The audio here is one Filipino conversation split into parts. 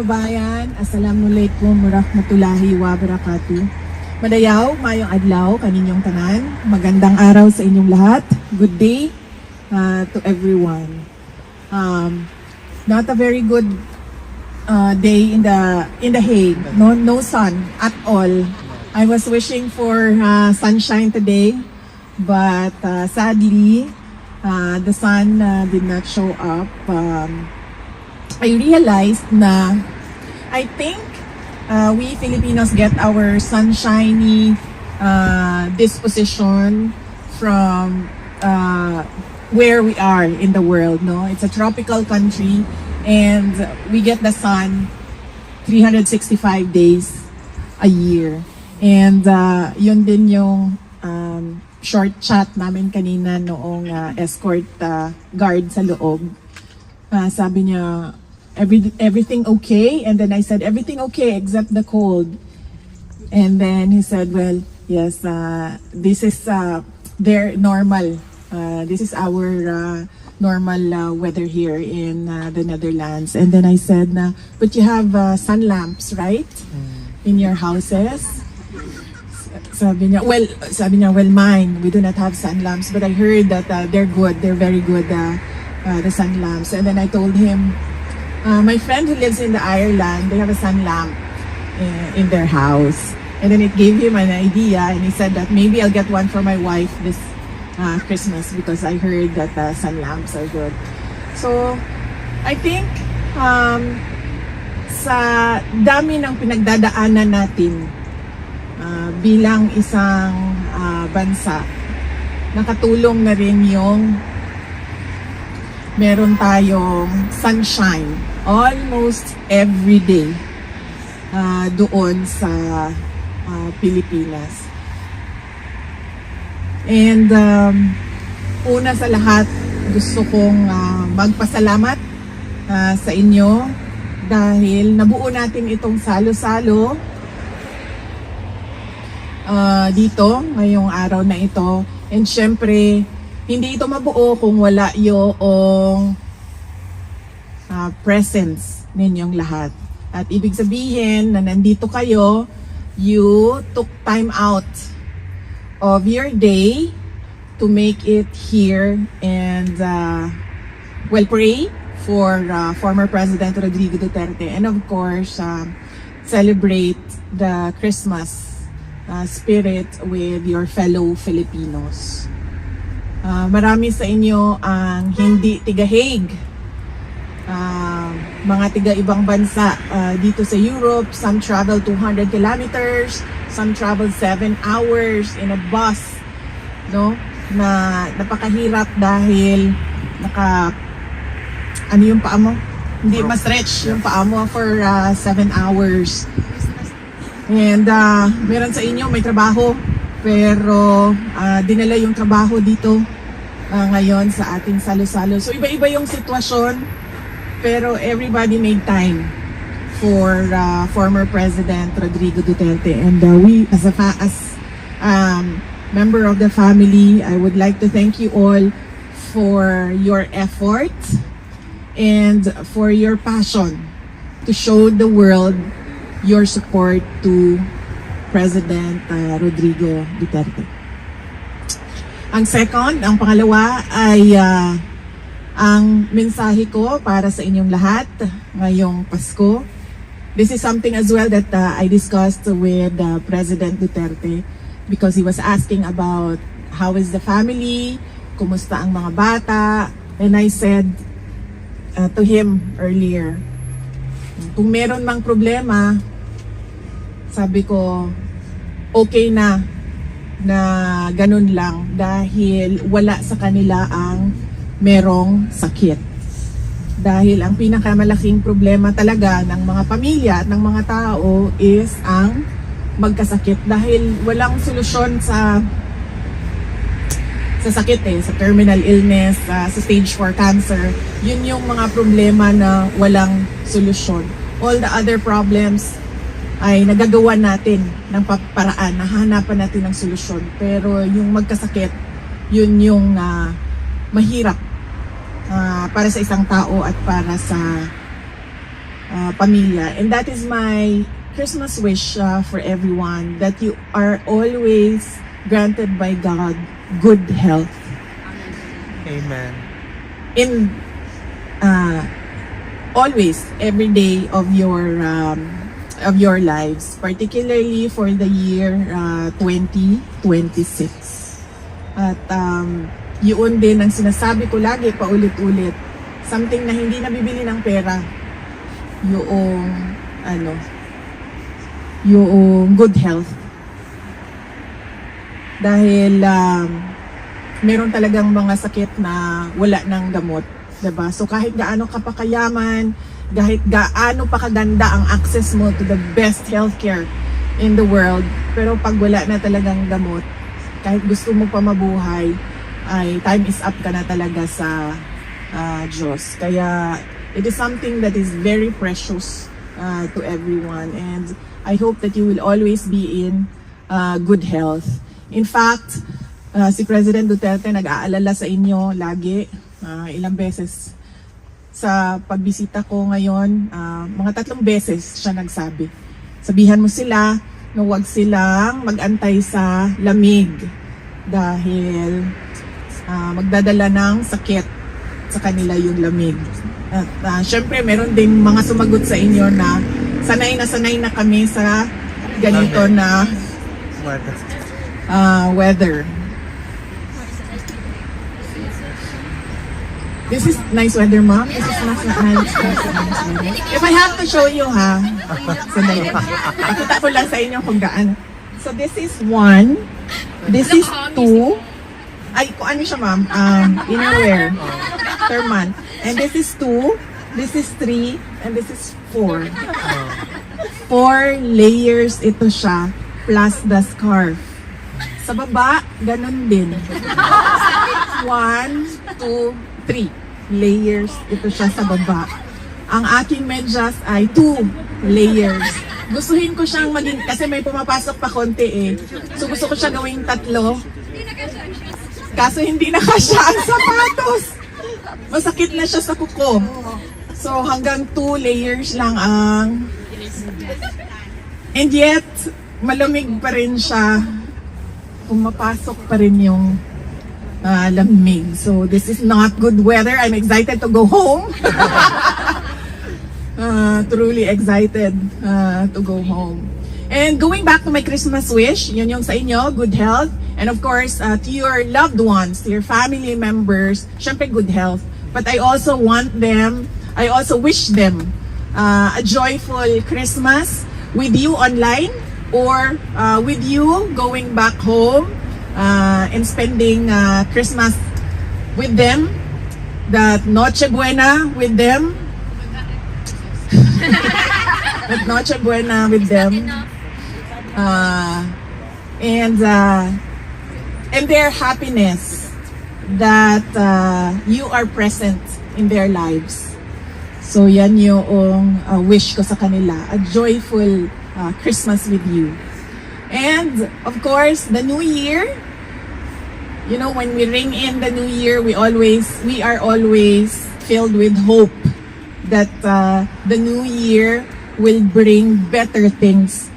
Kabayan, Assalamualaikum warahmatullahi wabarakatuh. Madayaw, mayong adlaw kaninyong tanan. Magandang araw sa inyong lahat. Good day to everyone. Not a very good day in the Hague. No sun at all. I was wishing for sunshine today, but sadly the sun did not show up. I realized na I think we Filipinos get our sunshiny disposition from where we are in the world. No, it's a tropical country, and we get the sun 365 days a year. And yun din yung short chat namin kanina noong escort guard sa loob. Sabi niya, everything okay? And then I said, everything okay except the cold. And then he said, well, yes, this is their normal. This is our normal weather here in the Netherlands. And then I said, but you have sun lamps, right? In your houses? Sabi niya, well, mine, we do not have sun lamps, but I heard that they're good, they're very good, the sun lamps. And then I told him, my friend who lives in the Ireland, they have a sun lamp in their house. And then it gave him an idea, and he said that maybe I'll get one for my wife this Christmas because I heard that sun lamps are good. So, I think sa dami ng pinagdadaanan natin bilang isang bansa, nakatulong na rin yung meron tayong sunshine almost every day doon sa Pilipinas. And una sa lahat, gusto kong magpasalamat sa inyo dahil nabuo natin itong salo-salo dito ngayong araw na ito. And syempre, hindi ito mabuo kung wala yung presence ninyong lahat. At ibig sabihin na nandito kayo, you took time out of your day to make it here and pray for former President Rodrigo Duterte, and of course celebrate the Christmas spirit with your fellow Filipinos. Marami sa inyo ang hindi tiga-Hague, mga tiga-ibang bansa dito sa Europe. Some travel 200 kilometers, some travel 7 hours in a bus, no? Na napakahirap dahil ano yung paa mo? Hindi ma-stretch yung paa mo for 7 hours. And meron sa inyo may trabaho, pero dinala yung trabaho dito ngayon sa ating salo-salo. So iba-iba yung sitwasyon, pero everybody made time for former President Rodrigo Duterte. And we as member of the family, I would like to thank you all for your effort and for your passion to show the world your support to President Rodrigo Duterte. Ang pangalawa ay ang mensahe ko para sa inyong lahat ngayong Pasko. This is something as well that I discussed with President Duterte because he was asking about how is the family, kumusta ang mga bata, and I said to him earlier, kung meron mang problema, sabi ko, okay na ganun lang dahil wala sa kanila ang merong sakit. Dahil ang pinakamalaking problema talaga ng mga pamilya at ng mga tao is ang magkasakit dahil walang solusyon sa sakit sa terminal illness, sa stage 4 cancer. Yun yung mga problema na walang solusyon. All the other problems ay nagagawa natin ng paraan, nahahanapan natin ng solusyon. Pero yung magkasakit, yun yung mahirap para sa isang tao at para sa pamilya. And that is my Christmas wish for everyone, that you are always granted by God good health Amen. in always, every day of your lives, particularly for the year 2026. At yun din ang sinasabi ko lagi, paulit-ulit, something na hindi nabibili ng pera, yung good health. Dahil meron talagang mga sakit na wala ng gamot, diba? So kahit gaano ka pa kayaman, kahit gaano pa kaganda ang access mo to the best healthcare in the world, pero pag wala na talagang gamot, kahit gusto mo pa mabuhay, ay time is up ka na talaga sa Diyos. Kaya it is something that is very precious to everyone, and I hope that you will always be in good health. In fact, si President Duterte nag-aalala sa inyo lagi, ilang beses sa pagbisita ko ngayon, mga 3 beses siya nagsabi. Sabihan mo sila na huwag silang mag-antay sa lamig dahil magdadala ng sakit sa kanila yung lamig. At syempre meron din mga sumagot sa inyo na sanay na kami sa ganito na weather. This is nice weather, Mom. This is nice weather. If I have to show you, sandali. Pakita ko lang sa inyo kung gaano. So this is 1, this is 2. Ay, kung ano siya, Ma'am? Innerwear. Per month. And this is 2, this is 3, and this is 4. 4 layers ito siya, plus the scarf. Sa baba, ganun din. 1, 2, 3 layers ito siya sa baba. Ang aking medyas ay 2 layers. Gustuhin ko siyang maging, kasi may pumapasok pa konti eh. So gusto ko siya gawing 3. Kaso hindi na kasya ang sapatos. Masakit na siya sa kuko. So hanggang 2 layers lang ang... And yet, malamig pa rin siya. Pumapasok pa rin yung lamig. So this is not good weather. I'm excited to go home. Truly excited to go home. And going back to my Christmas wish, yun yung sa inyo, good health. And of course, to your loved ones, to your family members, syempre good health. But I also wish them a joyful Christmas with you online or with you going back home and spending Christmas with them, that Noche Buena with them, that Noche Buena with them, and their happiness that you are present in their lives. So yan yung wish ko sa kanila, a joyful Christmas with you. And of course, the new year, you know, when we ring in the new year, we are always filled with hope that the new year will bring better things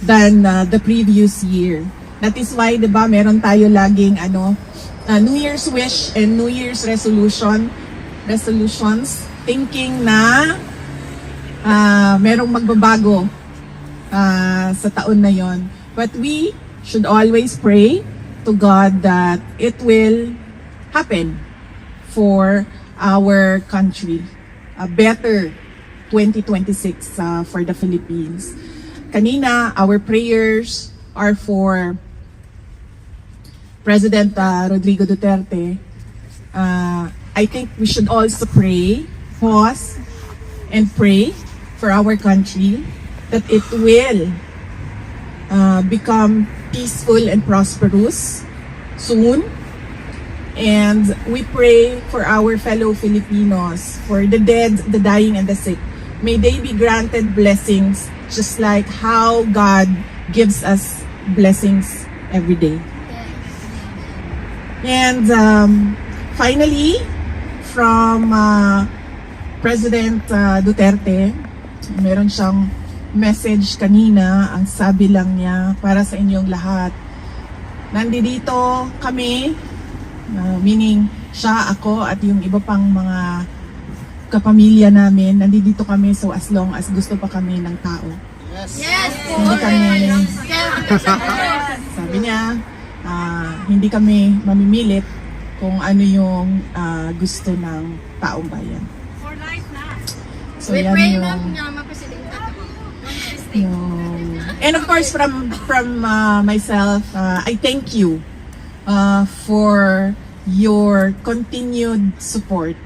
than the previous year. That is why, 'di ba, meron tayo laging New Year's wish and New Year's resolutions, thinking na merong magbabago sa taon na yon. But we should always pray to God that it will happen for our country. A better 2026 for the Philippines. Kanina, our prayers are for President Rodrigo Duterte. I think we should also pause and pray for our country, that it will become peaceful and prosperous soon. And we pray for our fellow Filipinos, for the dead, the dying, and the sick. May they be granted blessings just like how God gives us blessings every day. And finally, from President Duterte, meron siyang message kanina, ang sabi lang niya, para sa inyong lahat. Nandito kami, meaning siya, ako, at yung iba pang mga kapamilya namin, nandito kami so as long as gusto pa kami ng tao. Yes! Hindi kami, sabi niya, hindi kami mamimilit kung ano yung gusto ng taong bayan. For life na. So We yan pray yung, ma'am na mapresidente ako. and of course from myself, I thank you for your continued support.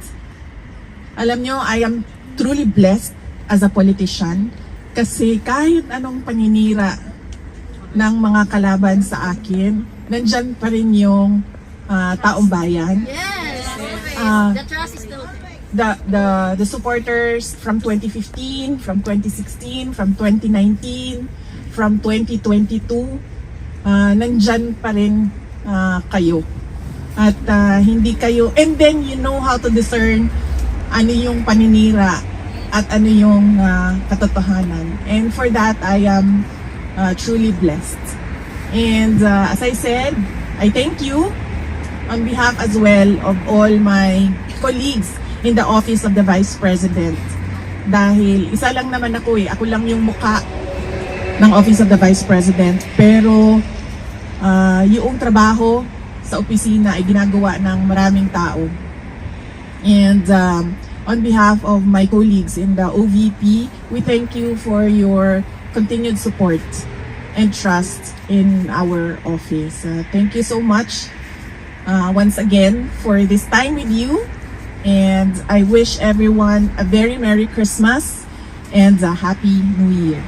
Alam nyo, I am truly blessed as a politician kasi kahit anong paninira ng mga kalaban sa akin, nandyan pa rin yung taong bayan. Yes! The trust is still there. The supporters from 2015, from 2016, from 2019, from 2022, nandyan pa rin kayo. At hindi kayo, and then you know how to discern ano yung paninira at ano yung katotohanan. And for that, I am truly blessed. And as I said, I thank you on behalf as well of all my colleagues in the Office of the Vice President. Dahil isa lang naman ako ako lang yung mukha ng Office of the Vice President. Pero yung trabaho sa opisina ay ginagawa ng maraming tao. And on behalf of my colleagues in the OVP, we thank you for your continued support and trust in our office. Thank you so much once again for this time with you. And I wish everyone a very Merry Christmas and a Happy New Year.